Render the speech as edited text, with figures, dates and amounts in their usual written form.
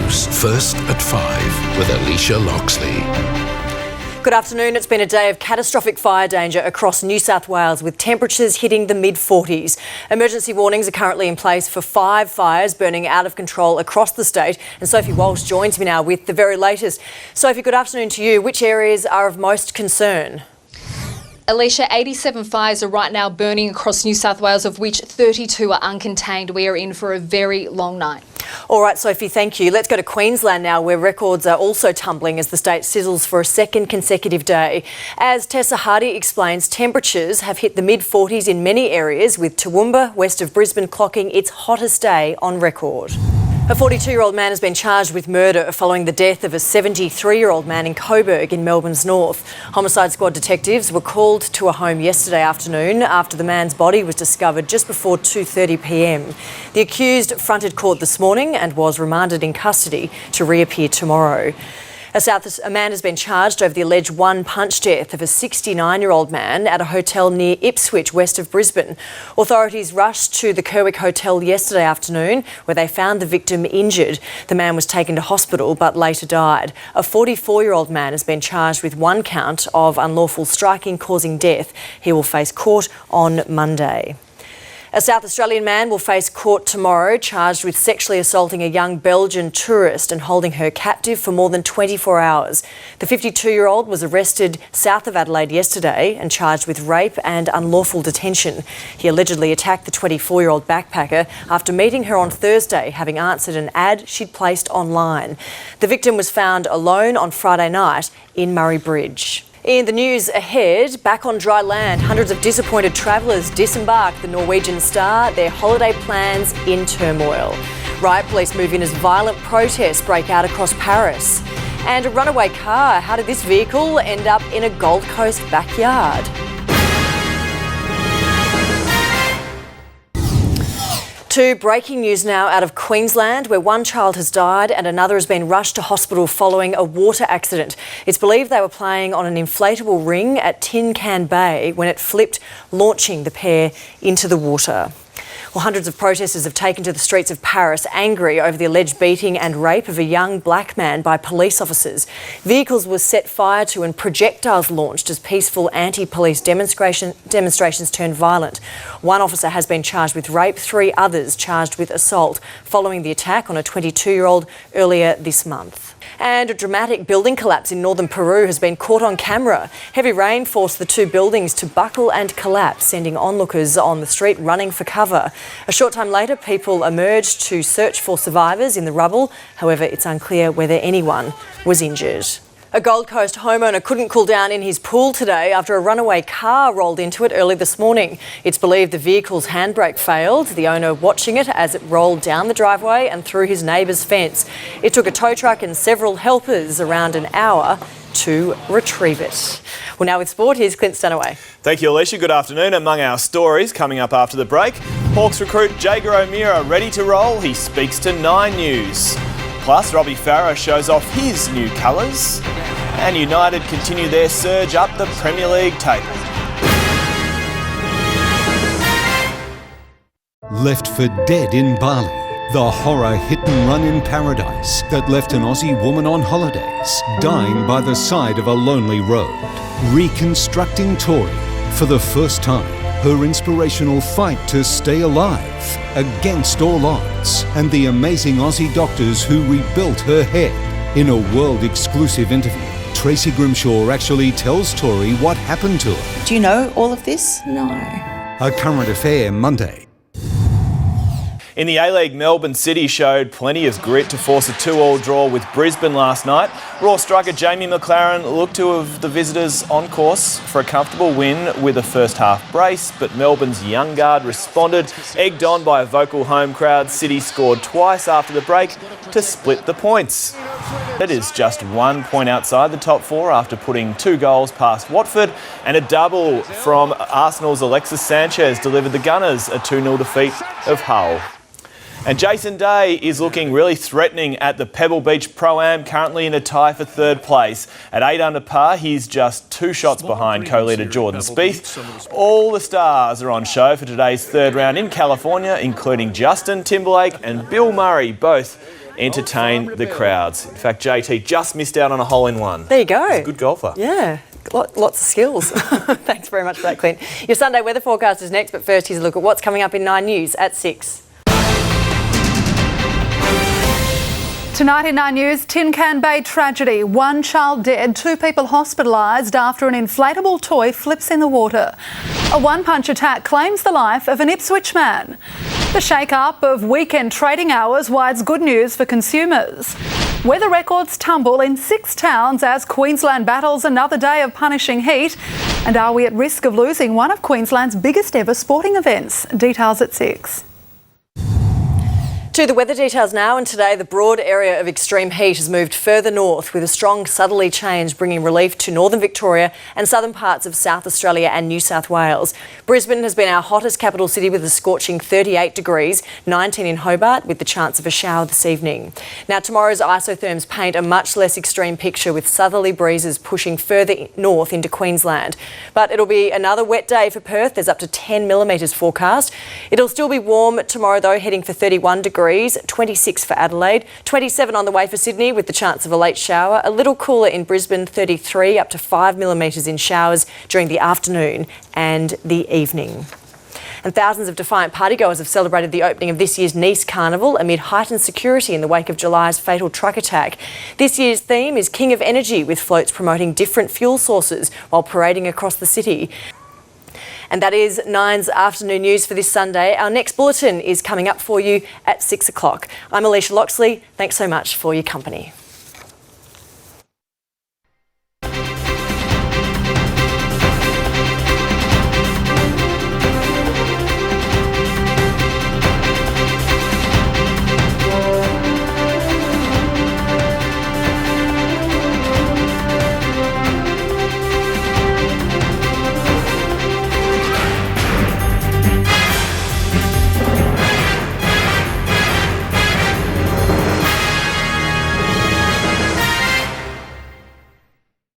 News, first at 5 with Alicia Loxley. Good afternoon. It's been a day of catastrophic fire danger across New South Wales with temperatures hitting the mid-40s. Emergency warnings are currently in place for 5 fires burning out of control across the state. And Sophie Walsh joins me now with the very latest. Sophie, good afternoon to you. Which areas are of most concern? Alicia, 87 fires are right now burning across New South Wales, of which 32 are uncontained. We are in for a very long night. All right, Sophie, thank you. Let's go to Queensland now, where records are also tumbling as the state sizzles for a second consecutive day. As Tessa Hardy explains, temperatures have hit the mid-40s in many areas, with Toowoomba, west of Brisbane, clocking its hottest day on record. A 42-year-old man has been charged with murder following the death of a 73-year-old man in Coburg in Melbourne's north. Homicide Squad detectives were called to a home yesterday afternoon after the man's body was discovered just before 2:30 p.m. The accused fronted court this morning and was remanded in custody to reappear tomorrow. A man has been charged over the alleged one-punch death of a 69-year-old man at a hotel near Ipswich, west of Brisbane. Authorities rushed to the Kerwick Hotel yesterday afternoon, where they found the victim injured. The man was taken to hospital but later died. A 44-year-old man has been charged with 1 count of unlawful striking causing death. He will face court on Monday. A South Australian man will face court tomorrow, charged with sexually assaulting a young Belgian tourist and holding her captive for more than 24 hours. The 52-year-old was arrested south of Adelaide yesterday and charged with rape and unlawful detention. He allegedly attacked the 24-year-old backpacker after meeting her on Thursday, having answered an ad she'd placed online. The victim was found alone on Friday night in Murray Bridge. In the news ahead, back on dry land, hundreds of disappointed travellers disembark the Norwegian Star, their holiday plans in turmoil. Riot police move in as violent protests break out across Paris. And a runaway car, how did this vehicle end up in a Gold Coast backyard? To breaking news now out of Queensland, where one child has died and another has been rushed to hospital following a water accident. It's believed they were playing on an inflatable ring at Tin Can Bay when it flipped, launching the pair into the water. Well, hundreds of protesters have taken to the streets of Paris, angry over the alleged beating and rape of a young black man by police officers. Vehicles were set fire to and projectiles launched as peaceful anti-police demonstrations turned violent. One officer has been charged with rape, 3 others charged with assault following the attack on a 22-year-old earlier this month. And a dramatic building collapse in northern Peru has been caught on camera. Heavy rain forced the 2 buildings to buckle and collapse, sending onlookers on the street running for cover. A short time later, people emerged to search for survivors in the rubble. However, it's unclear whether anyone was injured. A Gold Coast homeowner couldn't cool down in his pool today after a runaway car rolled into it early this morning. It's believed the vehicle's handbrake failed, the owner watching it as it rolled down the driveway and through his neighbour's fence. It took a tow truck and several helpers around an hour to retrieve it. Well, now with sport, here's Clint Stanaway. Thank you, Alicia. Good afternoon. Among our stories coming up after the break, Hawks recruit Jager O'Meara ready to roll. He speaks to Nine News. Plus, Robbie Farah shows off his new colours. And United continue their surge up the Premier League table. Left for dead in Bali, the horror hit-and-run in paradise that left an Aussie woman on holidays, dying by the side of a lonely road. Reconstructing Tori for the first time. Her inspirational fight to stay alive against all odds, and the amazing Aussie doctors who rebuilt her head. In a world-exclusive interview, Tracy Grimshaw actually tells Tori what happened to her. Do you know all of this? No. A Current Affair Monday. In the A-League, Melbourne City showed plenty of grit to force a 2-2 draw with Brisbane last night. Raw striker Jamie McLaren looked to have the visitors on course for a comfortable win with a first-half brace, but Melbourne's young guard responded. Egged on by a vocal home crowd, City scored twice after the break to split the points. It is just 1 point outside the top 4 after putting 2 goals past Watford, and a double from Arsenal's Alexis Sanchez delivered the Gunners a 2-0 defeat of Hull. And Jason Day is looking really threatening at the Pebble Beach Pro-Am, currently in a tie for third place. At 8 under par, he's just 2 shots behind co-leader Jordan Spieth. All the stars are on show for today's third round in California, including Justin Timberlake and Bill Murray, both entertain the crowds. In fact, JT just missed out on a hole-in-one. There you go. He's a good golfer. Yeah. Lots of skills. Thanks very much for that, Clint. Your Sunday weather forecast is next, but first here's a look at what's coming up in 9 News at 6. Tonight in 9 News, Tin Can Bay tragedy. 1 child dead, 2 people hospitalised after an inflatable toy flips in the water. A one-punch attack claims the life of an Ipswich man. The shake-up of weekend trading hours, why it's good news for consumers. Weather records tumble in 6 towns as Queensland battles another day of punishing heat. And are we at risk of losing one of Queensland's biggest ever sporting events? Details at 6. To the weather details now, and today the broad area of extreme heat has moved further north with a strong southerly change bringing relief to northern Victoria and southern parts of South Australia and New South Wales. Brisbane has been our hottest capital city with a scorching 38 degrees, 19 in Hobart with the chance of a shower this evening. Now tomorrow's isotherms paint a much less extreme picture with southerly breezes pushing further north into Queensland. But it'll be another wet day for Perth. There's up to 10 millimetres forecast. It'll still be warm tomorrow though, heading for 31 degrees. 26 for Adelaide, 27 on the way for Sydney with the chance of a late shower. A little cooler in Brisbane, 33, up to 5 millimetres in showers during the afternoon and the evening. And thousands of Defiant partygoers have celebrated the opening of this year's Nice Carnival amid heightened security in the wake of July's fatal truck attack. This year's theme is King of Energy, with floats promoting different fuel sources while parading across the city. And that is 9's afternoon news for this Sunday. Our next bulletin is coming up for you at 6 o'clock. I'm Alicia Loxley. Thanks so much for your company.